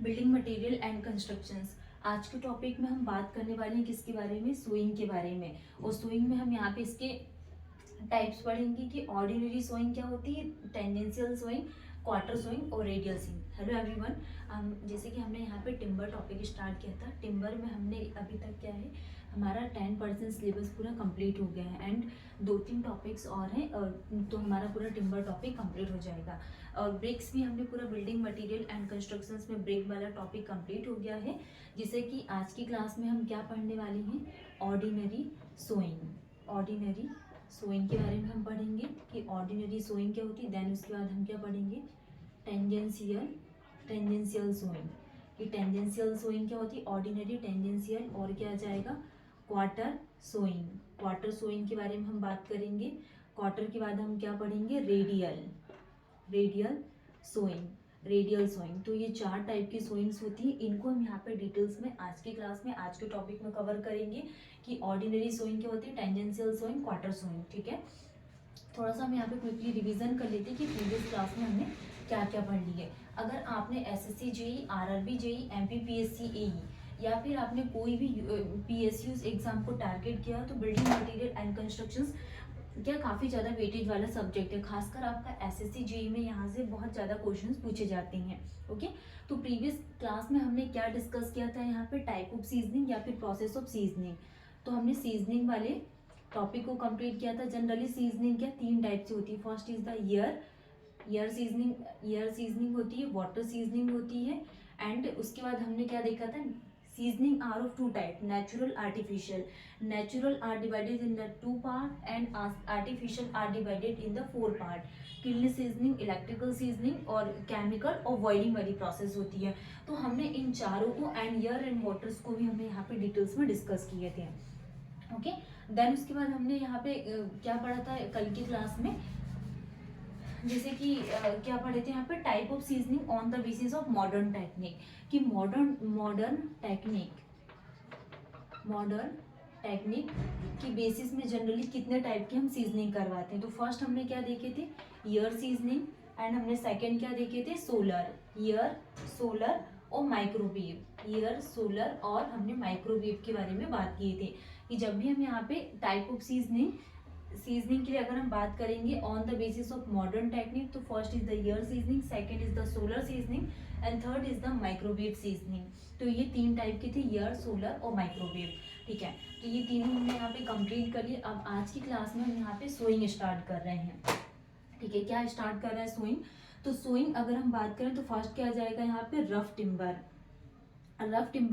Building material and constructions. आज के topic में हम बात करने वाले हैं किसके बारे में, सोइंग के बारे में। और सोइंग में हम यहाँ पे इसके टाइप्स पढ़ेंगे कि ऑर्डिनरी सोइंग क्या होती है, टेंजेंशियल सोइंग, क्वार्टर सोइंग और रेडियल सोइंग। हेलो एवरीवन, हम जैसे कि हमने यहाँ पे टिम्बर टॉपिक स्टार्ट किया था। टिम्बर में हमने अभी तक क्या है, हमारा 10% सिलेबस पूरा कंप्लीट हो गया है एंड 2-3 टॉपिक्स और हैं, और तो हमारा पूरा टिम्बर टॉपिक कंप्लीट हो जाएगा। और ब्रिक्स भी हमने पूरा बिल्डिंग मटेरियल एंड कंस्ट्रक्शंस में ब्रिक वाला टॉपिक कंप्लीट हो गया है। जिससे कि आज की क्लास में हम क्या पढ़ने वाले हैं, ऑर्डिनरी सोइंग। ऑर्डिनरी सोइंग के बारे में हम पढ़ेंगे कि ऑर्डिनरी सोइंग क्या होती है। देन उसके बाद हम क्या पढ़ेंगे, टेंजेंशियल सोइंग, कि टेंजेंशियल सोइंग क्या होती है, ऑर्डिनरी, टेंजेंशियल, और क्या आ जाएगा, क्वार्टर सोइंग। क्वार्टर सोइंग के बारे में हम बात करेंगे। क्वार्टर के बाद हम क्या पढ़ेंगे, रेडियल सोइंग। तो ये 4 टाइप की सोइंग्स होती है। इनको हम यहाँ पे डिटेल्स में आज की क्लास में, आज के टॉपिक में कवर करेंगे कि ऑर्डिनरी सोइंग क्या होती है, टेंजेंशियल सोइंग, क्वार्टर सोइंग। ठीक है, थोड़ा सा हम यहाँ पे क्विकली रिवीजन कर लेते हैं कि प्रीवियस क्लास में हमने क्या क्या पढ़ लिया है। अगर आपने SSC JE, RRB JE, MPPSC AE या फिर आपने कोई भी पीएसयू एग्जाम को टारगेट किया तो बिल्डिंग मटेरियल एंड कंस्ट्रक्शंस क्या काफ़ी ज़्यादा वेटेज वाला सब्जेक्ट है। खासकर आपका एसएससी जेई में यहाँ से बहुत ज़्यादा क्वेश्चंस पूछे जाते हैं। ओके, तो प्रीवियस क्लास में हमने क्या डिस्कस किया था, यहाँ पे टाइप ऑफ सीजनिंग या फिर प्रोसेस ऑफ सीजनिंग। तो हमने सीजनिंग वाले टॉपिक को कंप्लीट किया था। जनरली सीजनिंग क्या 3 टाइप से होती है। First is the air seasoning होती है, वाटर सीजनिंग होती है, एंड उसके बाद हमने क्या देखा था, seasoning are of 2 type, natural, artificial. Natural are divided in the 2 part and artificial are divided in the 4 part. Kiln seasoning, electrical seasoning और केमिकल और बॉइलिंग वाली प्रोसेस होती है। तो हमने इन चारों को एंड ईयर एंड वाटर्स को भी हमने यहाँ पे डिटेल्स में डिस्कस किए थे। ओके, देन उसके बाद हमने यहाँ पे क्या पढ़ा था कल की क्लास में, जैसे कि क्या पढ़े थे यहाँ पे, type of seasoning on the basis of modern technique. कि मॉडर्न टेक्निक की बेसिस में जनरली कितने टाइप की हम सीजनिंग करवाते हैं। तो फर्स्ट हमने क्या देखे थे, ईयर सीजनिंग, एंड हमने सेकंड क्या देखे थे, सोलर और माइक्रोवेव। ईयर, सोलर और हमने माइक्रोवेव के बारे में बात किए थे कि जब भी हम यहाँ पे टाइप ऑफ सीजनिंग के लिए अगर हम बात करेंगे on the basis of modern technique, तो first is the air seasoning, second is the solar seasoning and third is the microwave seasoning. तो ये 3 टाइप के थे, ईयर, सोलर और माइक्रोवेव। ठीक है, तो ये तीनों हमने यहाँ पे कंप्लीट कर लिए। अब आज की क्लास में हम यहाँ पे सोइंग स्टार्ट कर रहे हैं। ठीक है, क्या स्टार्ट कर रहे हैं, सोइंग। तो सोइंग अगर हम बात करें तो फर्स्ट क्या आ जाएगा यहाँ पे, रफ टिम्बर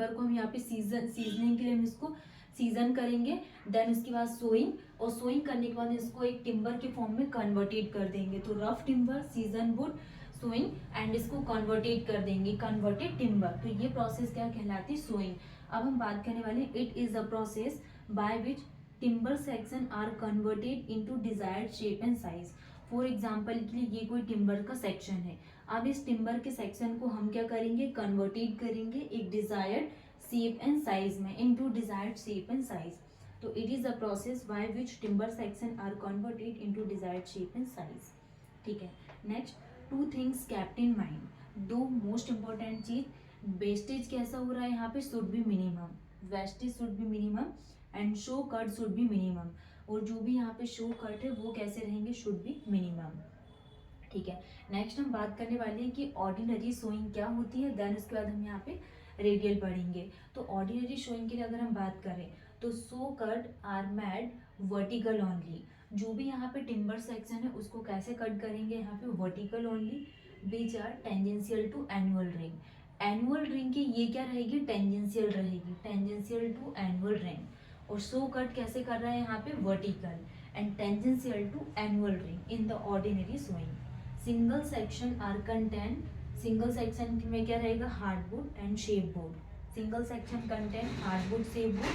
को हम यहाँ पे सीजनिंग के लिए हम इसको सीजन करेंगे। देन उसके बाद सोइंग, और सोइंग करने के बाद इसको एक टिम्बर के फॉर्म में कन्वर्टेड कर देंगे। तो rough timber, season wood, sawing, and इसको कन्वर्टेड कर देंगे, कन्वर्टेड टिम्बर। तो ये प्रोसेस क्या कहलाती है, सोइंग। अब हम बात करने वाले, it is a process by which timber section are converted into desired shape and size. For example के लिए ये कोई टिम्बर का सेक्शन है। अब इस टिम्बर के सेक्शन को हम क्या करेंगे, कन्वर्टेड करेंगे एक डिजायर्ड शेप एंड साइज में, into desired shape and size. तो it is a process by which timber section are converted into desired shape and size. ठीक है, next, 2 things kept in mind. 2 most important चीज, wastage कैसा हो रहा है यहाँ पे, should be minimum, wastage should be minimum and saw cut should be minimum. और जो भी यहाँ पे शो कट है वो कैसे रहेंगे, शुड बी मिनिमम। ठीक है, नेक्स्ट हम बात करने वाले हैं कि ऑर्डिनरी सोइंग क्या होती है। देन उसके बाद हम यहाँ पे रेडियल पढ़ेंगे। तो ऑर्डिनरी सोइंग के लिए अगर हम बात करें तो saw cut are made vertical only. जो भी यहाँ पे टिम्बर सेक्शन है उसको कैसे कट करेंगे, यहाँ पे vertical only, which are tangential to annual ring. Annual ring की ये क्या रहेगी, टेंजेंशियल रहेगी, टेंजेंशियल टू एनुअल रिंग। और सो कट कैसे कर रहा है यहाँ पे, vertical and tangential to annual ring in the ordinary sawing. Single section are content, single section में क्या रहेगा, hardwood and sapwood. Single section content hardwood, sapwood.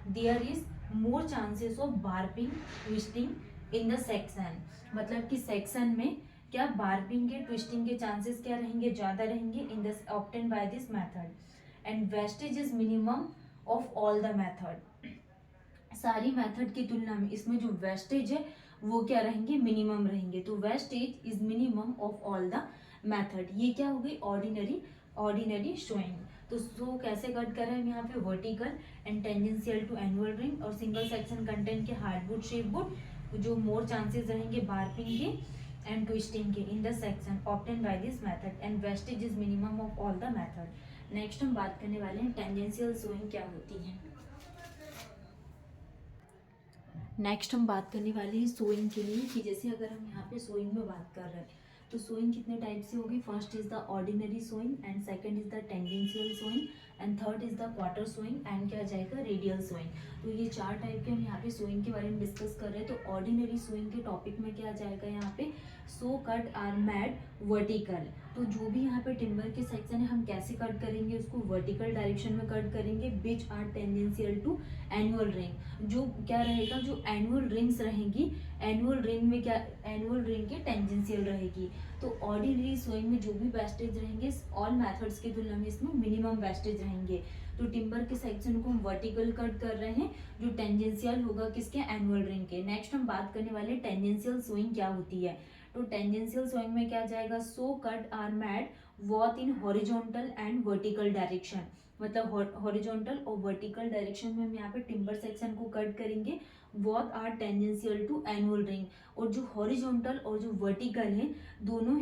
There is more chances of warping, twisting in the section. मतलब कि section में क्या बार्पिंग के, twisting के chances क्या रहेंगे, ज्यादा रहेंगे in this obtain by this method. And wastage is minimum of all the method. सारी मेथड की तुलना में इसमें जो वेस्टेज है वो क्या रहेंगे, मिनिमम रहेंगे। तो wastage is minimum of all the method. ये क्या हो गई, ऑर्डिनरी ऑर्डिनरी शोइंग। तो सो कैसे कट कर रहे हैं हम यहाँ पे, vertical and tangential to annual ring और सिंगल सेक्शन कंटेंट के हार्डवुड शेपवुड, जो मोर चांसेस रहेंगे बार्पिंग के एंड ट्विस्टिंग के in the section obtained by this method and wastage is minimum of all the method. Next हम बात करने वाले हैं टेंजेंशियल सोइंग क्या होती है। नेक्स्ट हम बात करने वाले हैं सोइंग के लिए, कि जैसे अगर हम यहाँ पे सोइंग में बात कर रहे हैं तो सोइंग कितने टाइप से होगी, first is the ordinary sawing and second is the tangential sawing and third is the quarter sawing and क्या जाएगा, रेडियल सोइंग। तो ये 4 टाइप के हम यहाँ पे सोइंग के बारे में डिस्कस कर रहे हैं। तो ऑर्डिनरी सोइंग के टॉपिक में क्या जाएगा यहाँ पे, सो कट आर मैड वर्टिकल। तो जो भी यहाँ पे टिम्बर के सेक्शन है हम कैसे कट करेंगे, उसको वर्टिकल डायरेक्शन में कट करेंगे, which are tangential to annual ring. जो क्या रहेगा, जो एनुअल रिंग्स रहेंगी, एनुअल रिंग में क्या, एनुअल रिंग के टेंजेंशियल रहेगी। तो ऑर्डिनरी सोइंग में जो भी वेस्टेज रहेंगे ऑल मेथड्स की तुलना में इसमें मिनिमम वेस्टेज रहेंगे। तो टिम्बर के सेक्शन को हम वर्टिकल कट कर रहे हैं, जो टेंजेंशियल होगा किसके, एनुअल रिंग के। नेक्स्ट हम बात करने वाले टेंजेंशियल सोइंग क्या होती है। तो टेंजेंशियल सोइंग में क्या जाएगा, saw cut are made both in horizontal and vertical direction. मतलब हॉरिजॉन्टल और वर्टिकल डायरेक्शन में हम यहाँ पे टिम्बर सेक्शन को कट करेंगे, both are tangential to annual ring. और जो हॉरिजॉन्टल और जो वर्टिकल है दोनों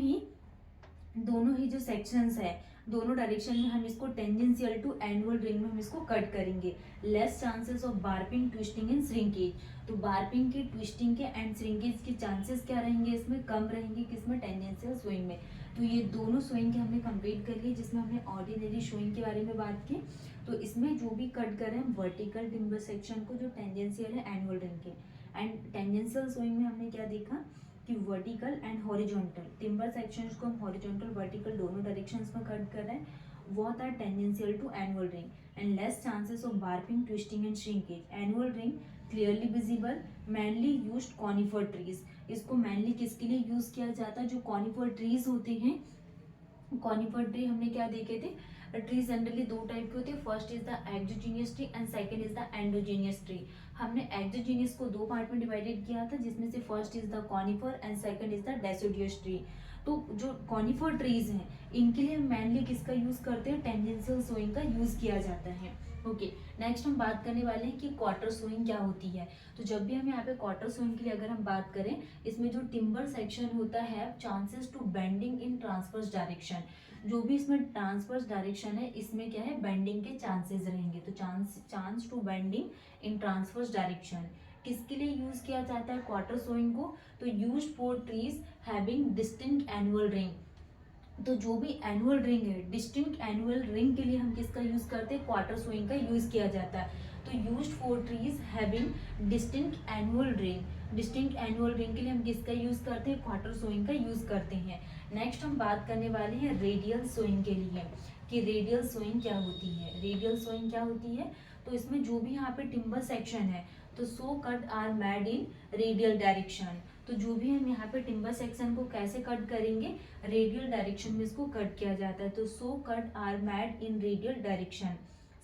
ही जो सेक्शंस है दोनों डायरेक्शन में हम इसको टेंजेंशियल टू एनुअल रिंग में हम इसको कट करेंगे। Less chances of warping, twisting and shrinkage. तो बार्पिंग के, ट्विस्टिंग के एंड श्रिंकेज के चांसेस क्या रहेंगे, इसमें कम रहेंगे, किसमें, टेंजेंशियल सोइंग में। तो ये दोनों सोइंग के हमने कंप्लीट कर लिए, जिसमें हमने ऑर्डिनरी सोइंग के बारे में बात की। तो इसमें जो भी कट कर रहे हैं वर्टिकल टिम्बर सेक्शन को, जो टेंजेंशियल है एनुअल रिंग के। एंड टेंजेंशियल सोइंग में हमने क्या देखा कि vertical and horizontal timber sections को हम हॉरिजॉन्टल वर्टिकल दोनों डायरेक्शंस में कट कर रहे हैं, both are tangential to annual ring and less chances of warping, twisting and shrinkage. Annual ring clearly visible, mainly used conifer trees. इसको mainly किसके लिए यूज किया जाता है, जो कॉनिफर ट्रीज होते हैं। कॉनिफर ट्री हमने क्या देखे थे, ट्री जनरली 2 टाइप के होते हैं, first is the exogenous tree and second is the endogenous tree. हमने एक्सोजीनियस को 2 पार्ट में डिवाइडेड किया था, जिसमें से first is the conifer and second is the deciduous tree. तो जो कॉनिफर ट्रीज हैं इनके लिए मेनली किसका यूज करते हैं, टेंजेंशियल सोइंग का यूज किया जाता है। ओके, नेक्स्ट हम बात करने वाले हैं कि क्वार्टर सोइंग क्या होती है। तो जब भी हम यहाँ पे क्वार्टर सोइंग के लिए अगर हम बात करें, इसमें जो टिम्बर सेक्शन होता है chances to bending in transverse direction. जो भी इसमें ट्रांसवर्स डायरेक्शन है इसमें क्या है, बेंडिंग के चांसेस रहेंगे। तो chance to bending in transverse direction किसके लिए यूज किया जाता है क्वार्टर सोइंग को, तो used for trees having distinct annual ring. तो जो भी एनुअल रिंग है, डिस्टिंक्ट एनुअल रिंग के लिए हम किसका यूज करते हैं, क्वार्टर सोइंग का यूज किया जाता है। तो used for trees having distinct annual ring, distinct annual ring के लिए हम किसका यूज करते हैं, क्वार्टर सोइंग का यूज करते हैं। नेक्स्ट हम बात करने वाले हैं रेडियल सोइंग के लिए, कि रेडियल सोइंग क्या होती है। रेडियल सोइंग क्या होती है, तो इसमें जो भी यहाँ पे टिम्बर सेक्शन है, तो saw cut are made in radial direction. तो जो भी हम यहाँ पे टिम्बर सेक्शन को कैसे कट करेंगे, रेडियल डायरेक्शन में इसको कट किया जाता है। तो saw cut are made in radial direction.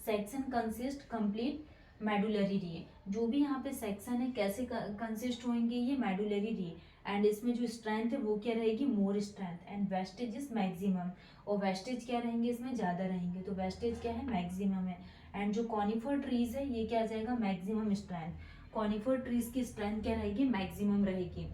Section consist complete medullary ray. जो भी यहाँ पे सेक्शन है कैसे कंसिस्ट होंगे, ये मेडुलरी रे। एंड इसमें जो स्ट्रेंथ है वो क्या रहेगी, मोर strength and wastage is maximum. और वेस्टेज क्या रहेंगे, इसमें ज़्यादा रहेंगे। तो वेस्टेज क्या है, मैक्सिमम है। एंड जो कॉनिफर ट्रीज है ये क्या आ जाएगा, मैक्सिमम स्ट्रेंथ। कॉनिफर ट्रीज की स्ट्रेंथ क्या रहेगी, मैक्सिमम रहेगी।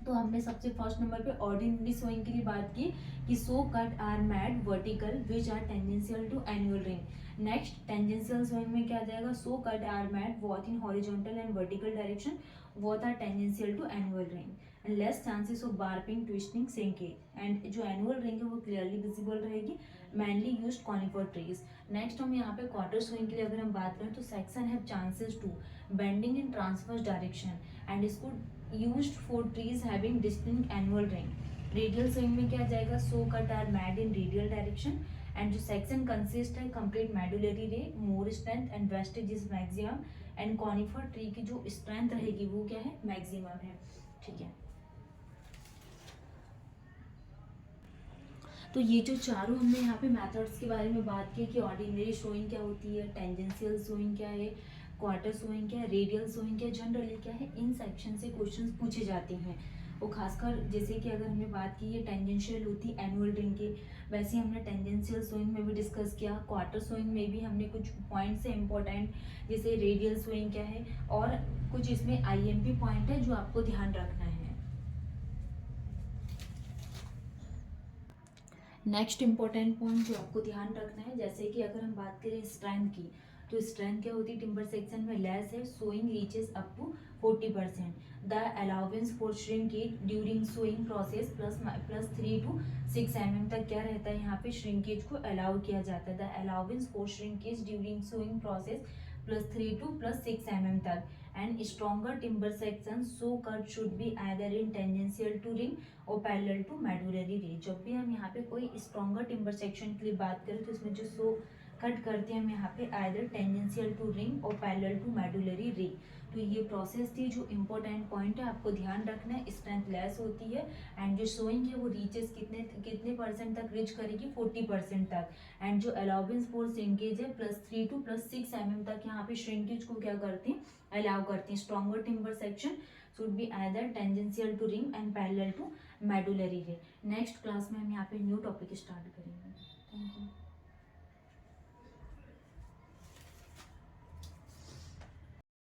तो हमने सबसे फर्स्ट नंबर पे ऑर्डिनरी सोइंग के लिए बात की कि saw cut are made vertical which are tangential to annual ring. Next tangential sawing में क्या आ जाएगा, saw cut are made both in horizontal and vertical direction, both are tangential to annual ring and less chances of warping, twisting, shrinkage. And जो annual ring है वो clearly visible रहेगी, mainly used conifer trees. Next हम यहाँ पे quarter sowing के लिए अगर हम बात करें तो section have chances to bending in transverse direction and इसको used for trees having distinct annual ring। Radial sawing में क्या जाएगा, saw cut are made in radial direction and जो सेक्शन कंसिस्ट है complete medullary ray, more strength and wastage is maximum. And conifer tree की जो strength रहेगी वो क्या है, मैक्सिमम है। ठीक है, तो ये जो चारों हमने यहाँ पे मेथड्स के बारे में बात की कि ऑर्डिनरी सोइंग क्या होती है, टेंजेंशियल सोइंग क्या है, क्वार्टर सोइंग क्या है, रेडियल सोइंग क्या है, जनरली क्या है, इन सेक्शन से क्वेश्चंस पूछे जाते हैं। वो खासकर जैसे कि अगर हमने बात की ये टेंजेंशियल होती एनुअल रिंग की, वैसे हमने टेंजेंशियल स्विंग में भी डिस्कस किया, क्वार्टर स्विंग में भी हमने कुछ पॉइंट्स है इंपॉर्टेंट, जैसे रेडियल स्विंग क्या है और कुछ इसमें IMP पॉइंट है जो आपको ध्यान रखना है। नेक्स्ट इंपॉर्टेंट पॉइंट जो आपको ध्यान रखना है, जैसे कि अगर हम बात करें स्ट्रेंथ की, तो स्ट्रेंथ क्या होती है टिम्बर सेक्शन में, लेस है, sawing reaches up to 40%, the allowance for shrinkage during sawing process plus 3 to 6 mm तक क्या रहता है यहाँ पे श्रिंकेज को अलाउ किया जाता है, the allowance for shrinkage during sawing process +3 to +6 mm तक, and stronger timber sections so cut should be either in tangential to ring और पैरेलल टू मेडुलरी रे। जब भी हम यहाँ पे कोई स्ट्रॉन्गर टिम्बर सेक्शन के लिए बात करें तो इसमें जो सो कट करते हैं हम यहाँ पे आइदर टेंजेंशियल टू रिंग और पैरेलल टू मेडुलरी रे। तो ये प्रोसेस थी जो इम्पोर्टेंट पॉइंट है आपको ध्यान रखना है, स्ट्रेंथ लेस होती है एंड जो सोइंग है वो रीचेस कितने परसेंट तक रीच करेगी 40% तक, एंड जो अलाउंस फॉर श्रिंकेज है +3 to +6 mm तक यहाँ पे श्रिंकेज को क्या करते हैं अलाउ करते हैं। Stronger timber section should be either tangential to ring and parallel to medullary ray। Next class में हम यहाँ पे न्यू टॉपिक स्टार्ट करेंगे।